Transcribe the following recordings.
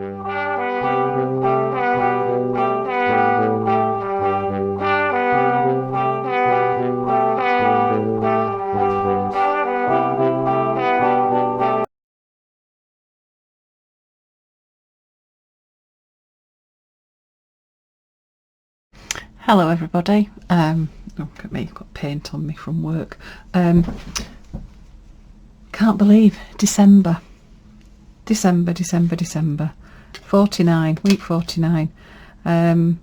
Hello everybody. Look at me, I've got paint on me from work. Can't believe December. 49, week 49. Yeah,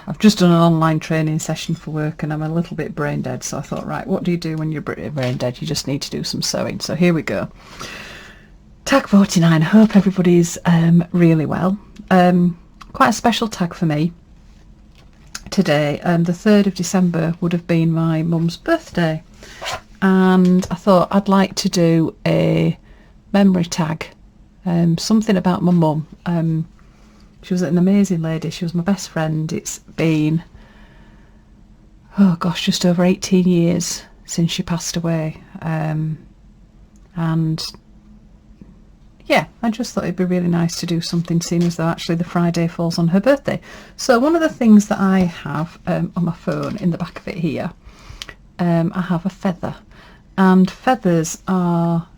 I've just done an online training session for work and I'm a little bit brain dead, so I thought, right, what do you do when you're brain dead? You just need to do some sewing. So here we go. Tag 49. I hope everybody's really well. Quite a special tag for me today. The 3rd of December would have been my mum's birthday, and I thought I'd like to do a memory tag, something about my mum. She was an amazing lady. She was my best friend. It's been, oh gosh, just over 18 years since she passed away, and yeah, I just thought it'd be really nice to do something, seeing as though actually the Friday falls on her birthday. So one of the things that I have on my phone, in the back of it here, I have a feather, and feathers are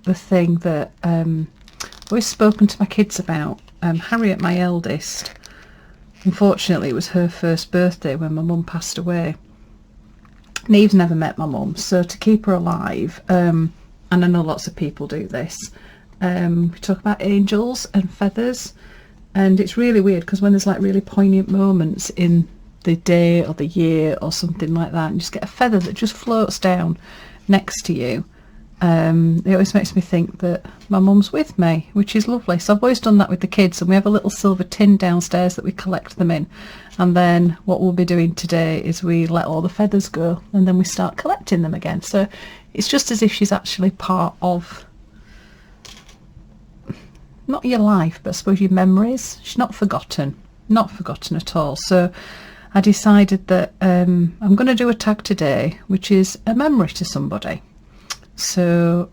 the thing that I've always spoken to my kids about. Harriet, my eldest, unfortunately it was her first birthday when my mum passed away. Neve's never met my mum, so to keep her alive, and I know lots of people do this, we talk about angels and feathers, and it's really weird because when there's like really poignant moments in the day or the year or something like that, and you just get a feather that just floats down next to you, it always makes me think that my mum's with me, which is lovely. So I've always done that with the kids, and we have a little silver tin downstairs that we collect them in, and then what we'll be doing today is we let all the feathers go and then we start collecting them again. So it's just as if she's actually part of, not your life, but I suppose your memories. She's not forgotten at all. So I decided that I'm going to do a tag today which is a memory to somebody. So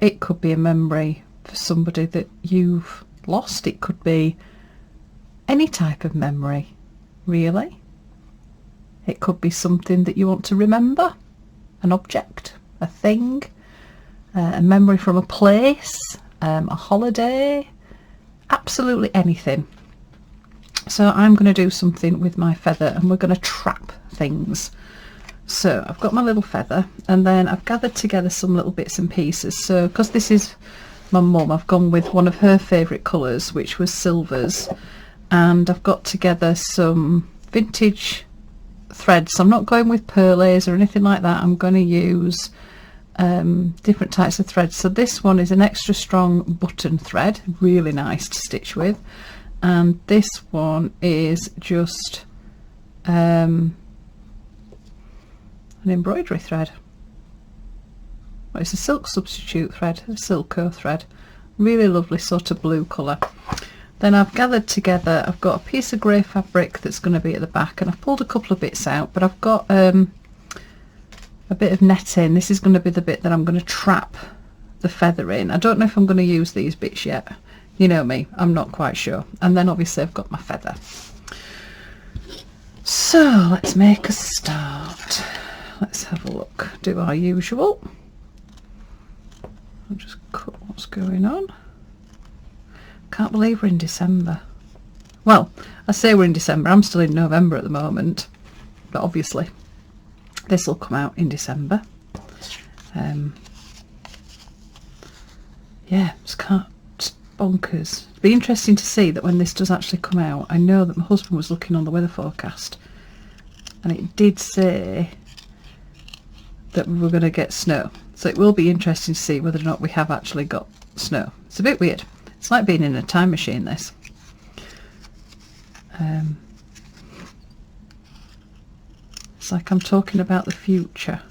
it could be a memory for somebody that you've lost. It could be any type of memory, really. It could be something that you want to remember, an object, a thing, a memory from a place, a holiday, absolutely anything. So I'm going to do something with my feather, and we're going to trap things. So I've got my little feather, and then I've gathered together some little bits and pieces. So because this is my mum, I've gone with one of her favourite colours, which was silvers, and I've got together some vintage threads. I'm not going with perlays or anything like that. I'm going to use different types of threads. So this one is an extra strong button thread, really nice to stitch with, and this one is just an embroidery thread. Well, it's a silk substitute thread, a Silco thread, really lovely sort of blue colour. Then I've gathered together, I've got a piece of grey fabric that's going to be at the back, and I've pulled a couple of bits out, but I've got a bit of netting. This is going to be the bit that I'm going to trap the feather in. I don't know if I'm going to use these bits yet. You know me, I'm not quite sure. And then obviously I've got my feather. So let's make a start. Let's have a look, do our usual. I'll just cut what's going on. Can't believe we're in December. Well, I say we're in December, I'm still in November at the moment, but obviously this will come out in December. Yeah, it's bonkers. It'll be interesting to see that when this does actually come out. I know that my husband was looking on the weather forecast, and it did say that we were going to get snow. So it will be interesting to see whether or not we have actually got snow. It's a bit weird. It's like being in a time machine, this. It's like I'm talking about the future,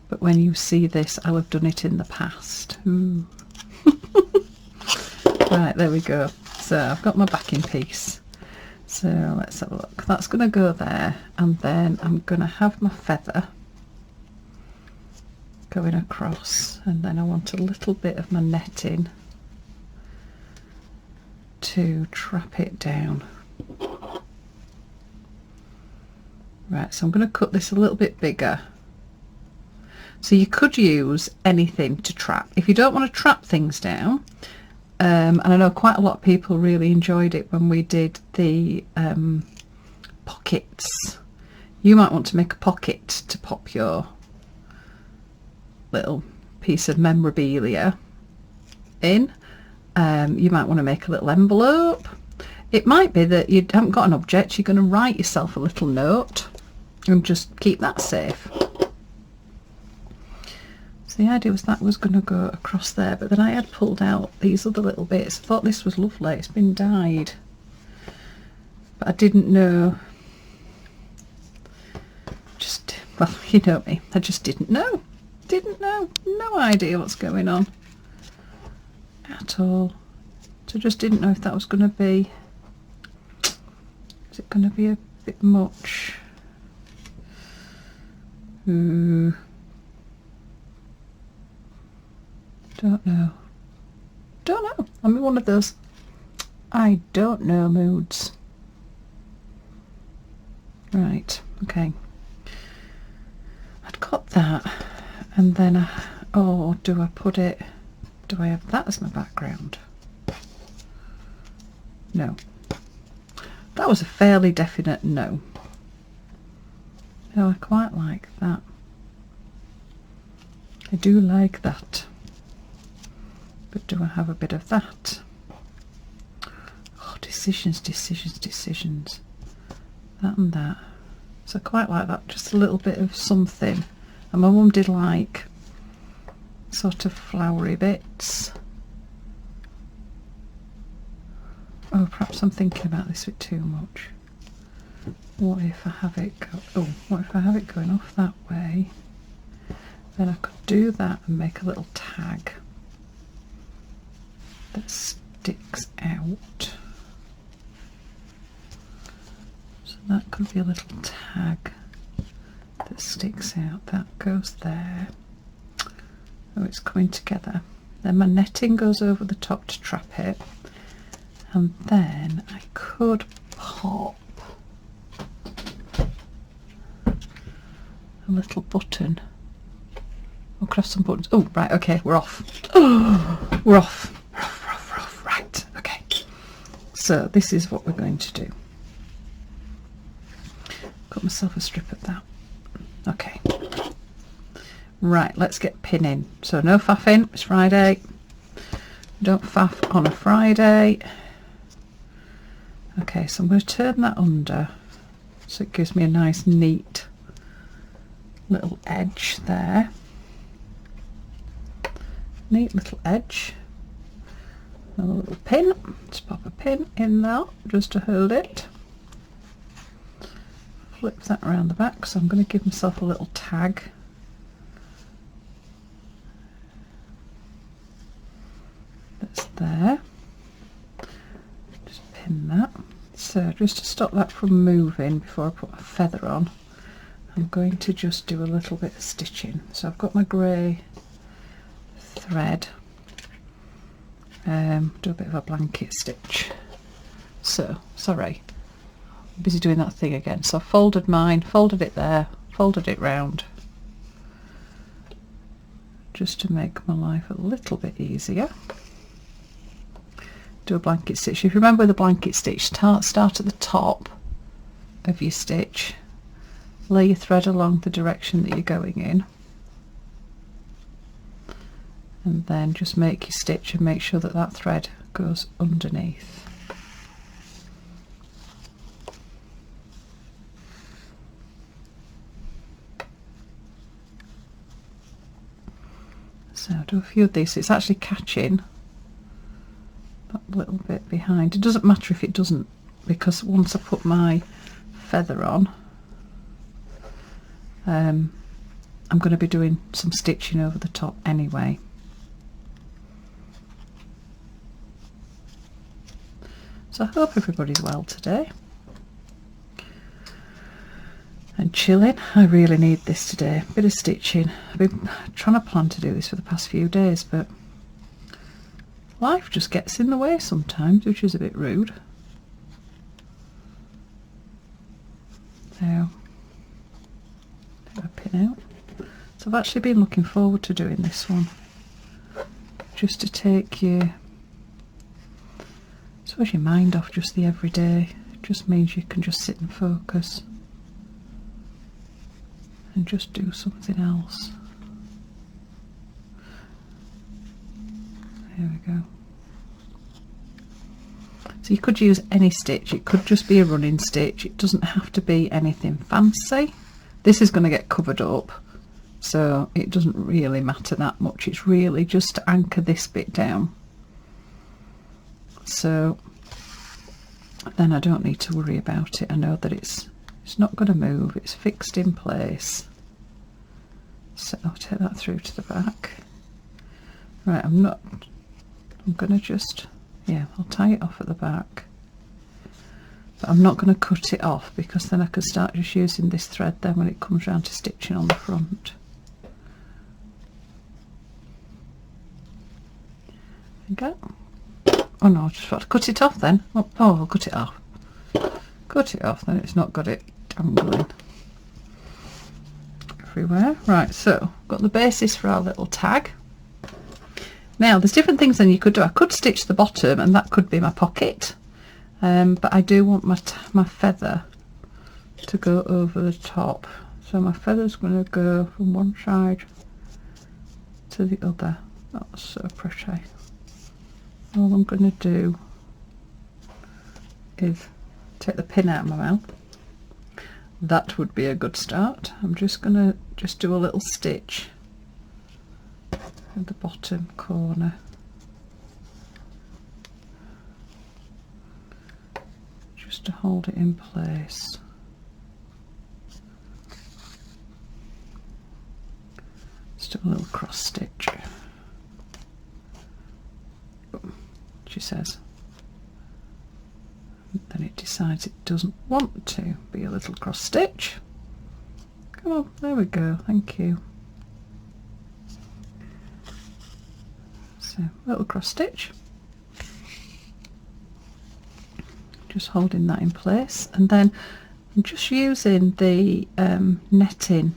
but when you see this, I'll have done it in the past. Ooh. Right, there we go. So I've got my backing piece. So let's have a look. That's going to go there, and then I'm going to have my feather going across, and then I want a little bit of my netting to trap it down. Right, so I'm going to cut this a little bit bigger. So you could use anything to trap. If you don't want to trap things down, and I know quite a lot of people really enjoyed it when we did the pockets. You might want to make a pocket to pop your little piece of memorabilia in. You might want to make a little envelope. It might be that you haven't got an object, you're going to write yourself a little note and just keep that safe. So the idea was that was going to go across there, but then I had pulled out these other little bits. I thought this was lovely, it's been dyed, but I didn't know, well, you know me, I just didn't know, no idea what's going on at all. So just didn't know if that was going to be, is it going to be a bit much? Don't know. I'm in one of those I don't know moods. Right, okay. I'd got that, and then oh, do I have that as my background? No. That was a fairly definite no. No, I quite like that. I do like that. But do I have a bit of that? Oh, decisions. That and that. So I quite like that, just a little bit of something. And my mum did like sort of flowery bits. Oh, perhaps I'm thinking about this a bit too much. What if I have it going off that way? Then I could do that and make a little tag that sticks out. So that could be a little tag that sticks out. That goes there. Oh, it's coming together. Then my netting goes over the top to trap it. And then I could pop a little button. I'll craft some buttons. Oh, right, okay, we're off. Oh, we're off. Right, okay. So this is what we're going to do. Cut myself a strip of that. Okay. Right, let's get pinning. So no faffing, it's Friday. Don't faff on a Friday. Okay, so I'm going to turn that under so it gives me a nice neat little edge there. Neat little edge. Another little pin. Just pop a pin in there just to hold it. Flip that around the back, so I'm going to give myself a little tag. That's there. Just pin that. So just to stop that from moving before I put my feather on, I'm going to just do a little bit of stitching. So I've got my grey thread. Do a bit of a blanket stitch. So, sorry, I'm busy doing that thing again. So I folded mine, folded it there, folded it round, just to make my life a little bit easier. Do a blanket stitch. If you remember the blanket stitch, start at the top of your stitch, lay your thread along the direction that you're going in, and then just make your stitch and make sure that that thread goes underneath. So I'll do a few of these. It's actually catching that little bit behind. It doesn't matter if it doesn't, because once I put my feather on, I'm going to be doing some stitching over the top anyway. So I hope everybody's well today and chilling. I really need this today. A bit of stitching. I've been trying to plan to do this for the past few days, but Life just gets in the way sometimes, which is a bit rude. Now, take a pin out. So I've actually been looking forward to doing this one, just to take your mind off just the everyday. It just means you can just sit and focus and just do something else. There we go. So you could use any stitch, it could just be a running stitch, it doesn't have to be anything fancy. This is going to get covered up, so it doesn't really matter that much. It's really just to anchor this bit down, so then I don't need to worry about it. I know that it's not going to move, it's fixed in place. So I'll take that through to the back. Right, I'm going to just, yeah, I'll tie it off at the back, but I'm not going to cut it off, because then I can start just using this thread then when it comes round to stitching on the front. There we go. Oh no, I just want to cut it off then. Oh, I'll cut it off. Cut it off, then it's not got it dangling everywhere. Right, so got the basis for our little tag. Now there's different things then you could do. I could stitch the bottom and that could be my pocket, but I do want my feather to go over the top, so my feather's going to go from one side to the other. That's so pretty. All I'm going to do is take the pin out of my mouth. That would be a good start. I'm just going to do a little stitch at the bottom corner, just to hold it in place. Just do a little cross stitch. She says. Then it decides it doesn't want to be a little cross stitch. Come on, there we go, thank you. So, little cross stitch. Just holding that in place, and then I'm just using the netting,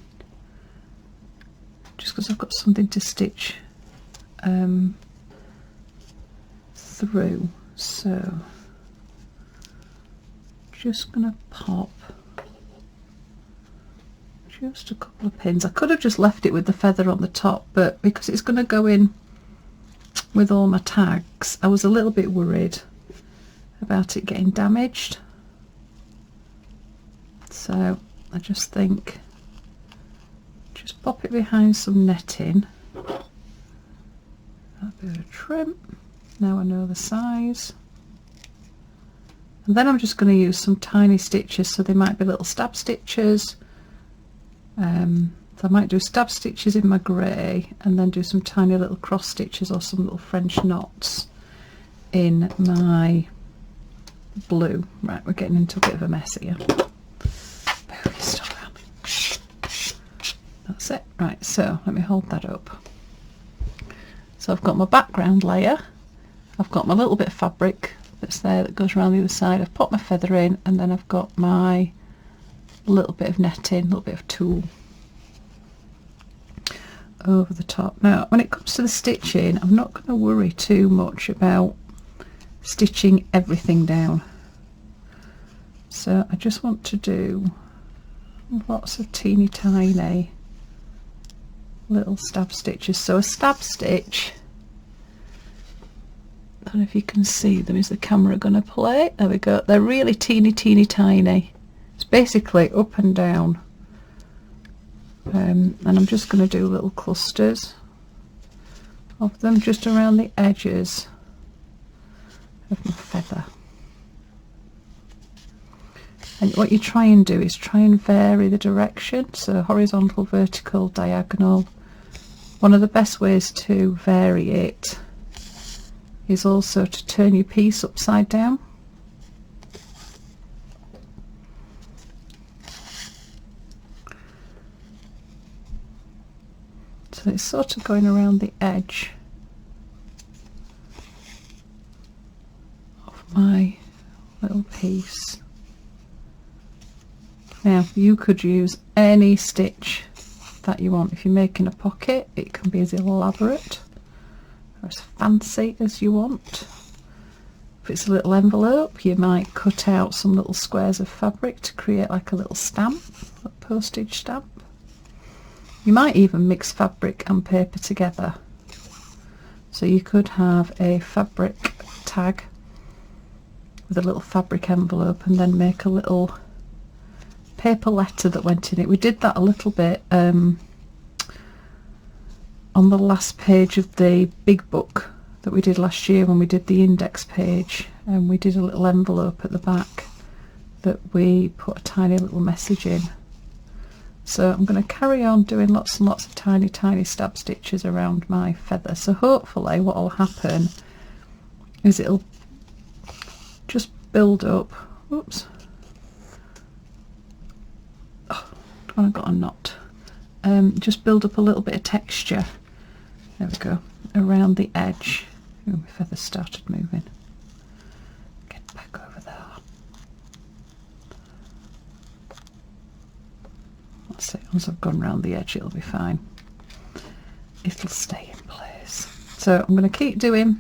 just because I've got something to stitch through. So just gonna pop just a couple of pins. I could have just left it with the feather on the top, but because it's going to go in with all my tags, I was a little bit worried about it getting damaged. So I just think just pop it behind some netting, a bit of trim. Now I know the size, and then I'm just going to use some tiny stitches, so they might be little stab stitches. So I might do stab stitches in my grey and then do some tiny little cross stitches or some little French knots in my blue. Right, we're getting into a bit of a mess here. That's it. Right, so let me hold that up. So I've got my background layer, I've got my little bit of fabric that's there that goes around the other side, I've popped my feather in, and then I've got my little bit of netting, a little bit of tulle over the top. Now when it comes to the stitching, I'm not going to worry too much about stitching everything down, so I just want to do lots of teeny tiny little stab stitches. So a stab stitch, I don't know if you can see them, is the camera going to play? There we go, they're really teeny tiny. It's basically up and down, and I'm just going to do little clusters of them just around the edges of my feather. And what you try and do is try and vary the direction, so horizontal, vertical, diagonal. One of the best ways to vary it is also to turn your piece upside down. So it's sort of going around the edge my little piece. Now you could use any stitch that you want. If you're making a pocket, it can be as elaborate or as fancy as you want. If it's a little envelope, you might cut out some little squares of fabric to create like a little stamp, a postage stamp. You might even mix fabric and paper together. So you could have a fabric tag with a little fabric envelope and then make a little paper letter that went in it. We did that a little bit on the last page of the big book that we did last year when we did the index page, and we did a little envelope at the back that we put a tiny little message in. So I'm going to carry on doing lots and lots of tiny stab stitches around my feather. So hopefully what will happen is it'll just build up. Oops. Oh, I've got a knot. Just build up a little bit of texture. There we go. Around the edge. Oh, my feathers started moving. Get back over there. That's it. Once I've gone round the edge, it'll be fine. It'll stay in place. So I'm going to keep doing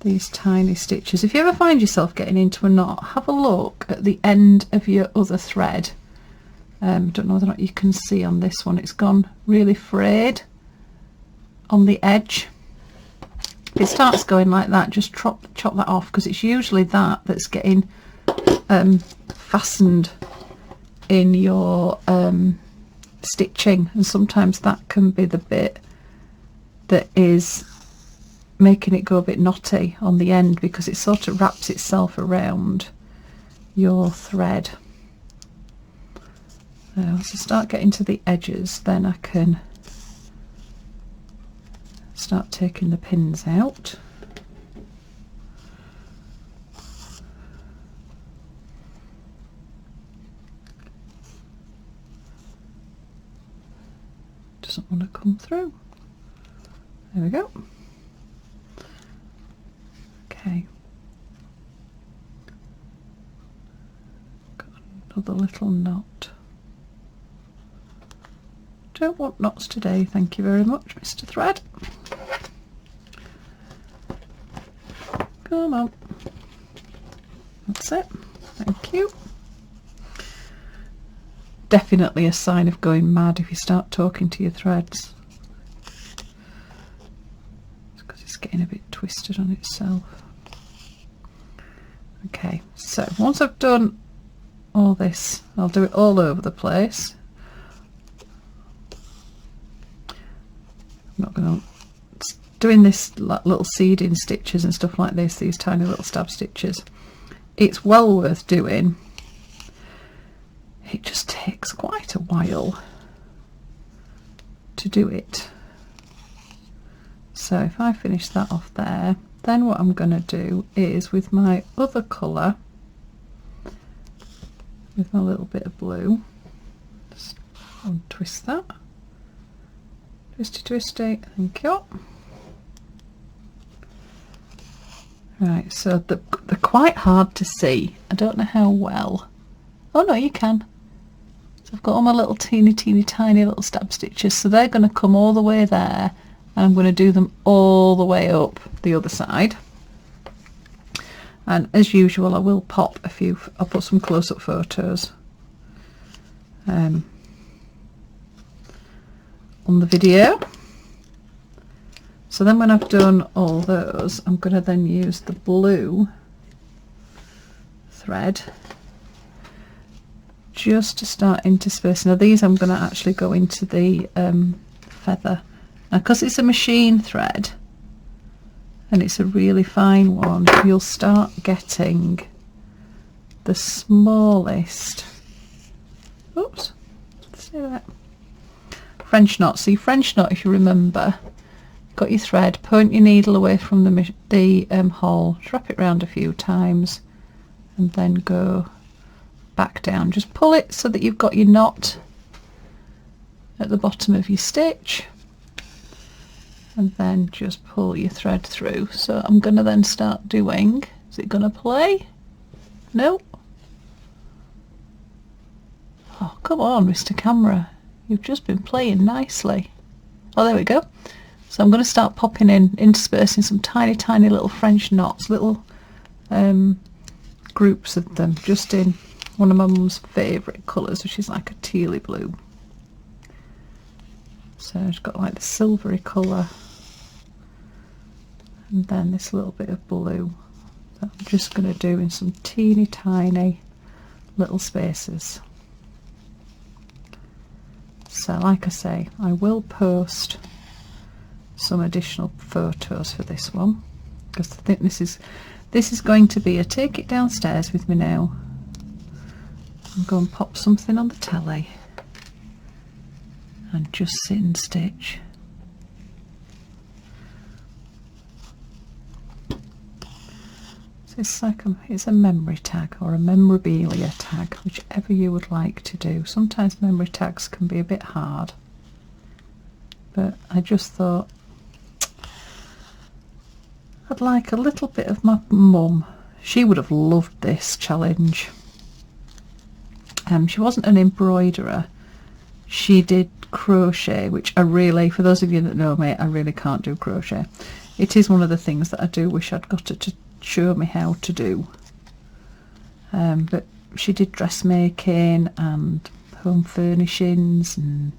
these tiny stitches. If you ever find yourself getting into a knot, have a look at the end of your other thread. Don't know whether or not you can see on this one. It's gone really frayed on the edge. If it starts going like that, just chop that off, because it's usually that's getting fastened in your stitching, and sometimes that can be the bit that is making it go a bit knotty on the end, because it sort of wraps itself around your thread. Once I start getting to the edges, then I can start taking the pins out. Doesn't want to come through. There we go. Okay. Got another little knot. Don't want knots today, thank you very much, Mr. Thread. Come on. That's it. Thank you. Definitely a sign of going mad if you start talking to your threads. It's because it's getting a bit twisted on itself. Okay, so once I've done all this, I'll do it all over the place. I'm not going to doing this little seeding stitches and stuff like this, these tiny little stab stitches. It's well worth doing. It just takes quite a while to do it. So if I finish that off there, then what I'm going to do is with my other colour, with my little bit of blue, just untwist that. Twisty twisty, thank you. Right, so they're quite hard to see. I don't know how well. Oh no, you can. So I've got all my little teeny tiny little stab stitches, so they're going to come all the way there, and I'm going to do them all the way up the other side. And as usual, I will pop a few, I'll put some close-up photos on the video. So then when I've done all those, I'm going to then use the blue thread just to start interspersing. Now these I'm going to actually go into the feather. Now because it's a machine thread and it's a really fine one, you'll start getting the smallest, oops, see that, French knot. See, French knot, if you remember, got your thread, point your needle away from the hole, wrap it round a few times and then go back down. Just pull it so that you've got your knot at the bottom of your stitch, and then just pull your thread through. So I'm going to then start doing, is it going to play? No. Oh, come on, Mr. Camera. You've just been playing nicely. Oh, there we go. So I'm going to start popping in, interspersing some tiny, tiny little French knots, little groups of them, just in one of my mum's favourite colours, which is like a tealy blue. So I've got like the silvery colour, and then this little bit of blue that I'm just going to do in some teeny tiny little spaces. So like I say, I will post some additional photos for this one, because I think this is going to be a take it downstairs with me now and go and pop something on the telly and just sit and stitch. So it's a memory tag or a memorabilia tag, whichever you would like to do. Sometimes memory tags can be a bit hard, but I just thought I'd like a little bit of my mum. She would have loved this challenge. She wasn't an embroiderer. She did crochet, which I really, for those of you that know me, I really can't do crochet. It is one of the things that I do wish I'd got her to show me how to do. But she did dressmaking and home furnishings, and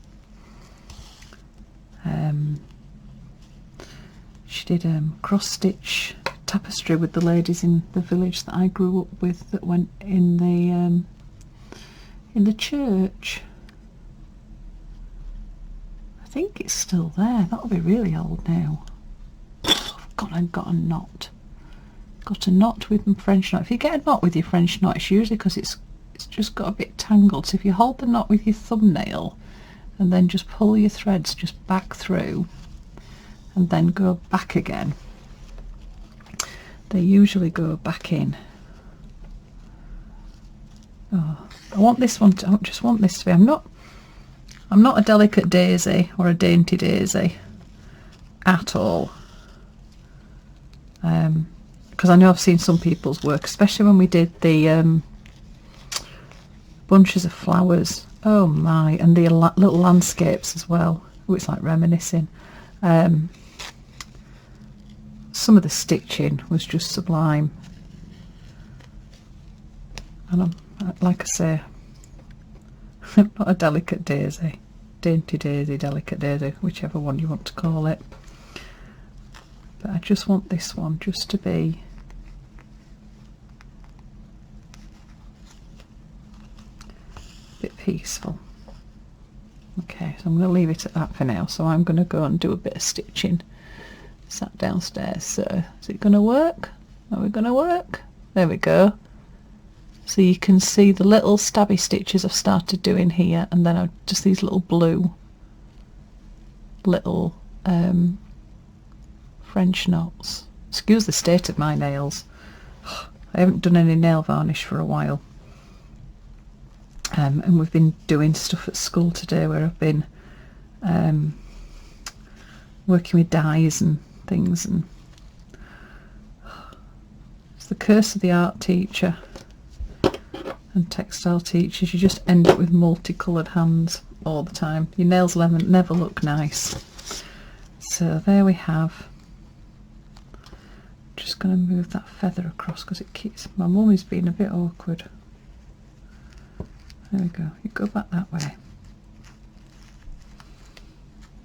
she did cross stitch tapestry with the ladies in the village that I grew up with, that went in the church. I think it's still there. That'll be really old now. I've got a knot. Got a knot with my French knot. If you get a knot with your French knot, it's usually because it's just got a bit tangled. So if you hold the knot with your thumbnail and then just pull your threads just back through and then go back again, they usually go back in. Oh, I want this one to, I just want this to be, I'm not a delicate daisy or a dainty daisy at all. Because I know I've seen some people's work, especially when we did the bunches of flowers. Oh my, and the little landscapes as well. Oh, it's like reminiscing. Some of the stitching was just sublime. And I'm, like I say, I'm not a delicate daisy, dainty daisy, delicate daisy, whichever one you want to call it. But I just want this one just to be a bit peaceful. Okay, so I'm going to leave it at that for now. So I'm going to go and do a bit of stitching. Sat downstairs. So is it going to work? Are we going to work? There we go. So you can see the little stabby stitches I've started doing here, and then I've just these little blue little French knots. Excuse the state of my nails. I haven't done any nail varnish for a while. And we've been doing stuff at school today where I've been working with dyes and things, and it's the curse of the art teacher and textile teachers. You just end up with multicoloured hands all the time. Your nails never look nice. So there we have. Just going to move that feather across because it keeps, my mummy's been a bit awkward. There we go. You go back that way.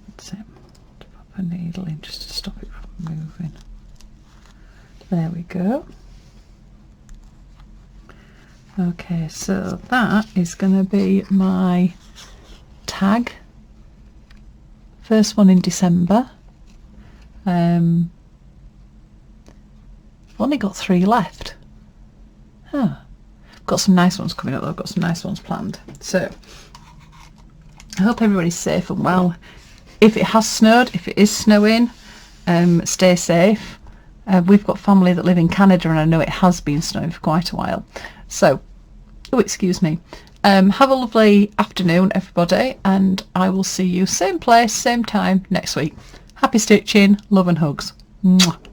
That's it. To pop a needle in just to stop it from moving. There we go. Okay, so that is going to be my tag. First one in December. I've only got 3 left. Huh. Got some nice ones coming up though. I've got some nice ones planned. So I hope everybody's safe and well. If it has snowed, if it is snowing, stay safe. We've got family that live in Canada, and I know it has been snowing for quite a while. So, oh, excuse me. Have a lovely afternoon, everybody, and I will see you same place, same time next week. Happy stitching, love and hugs. Mwah.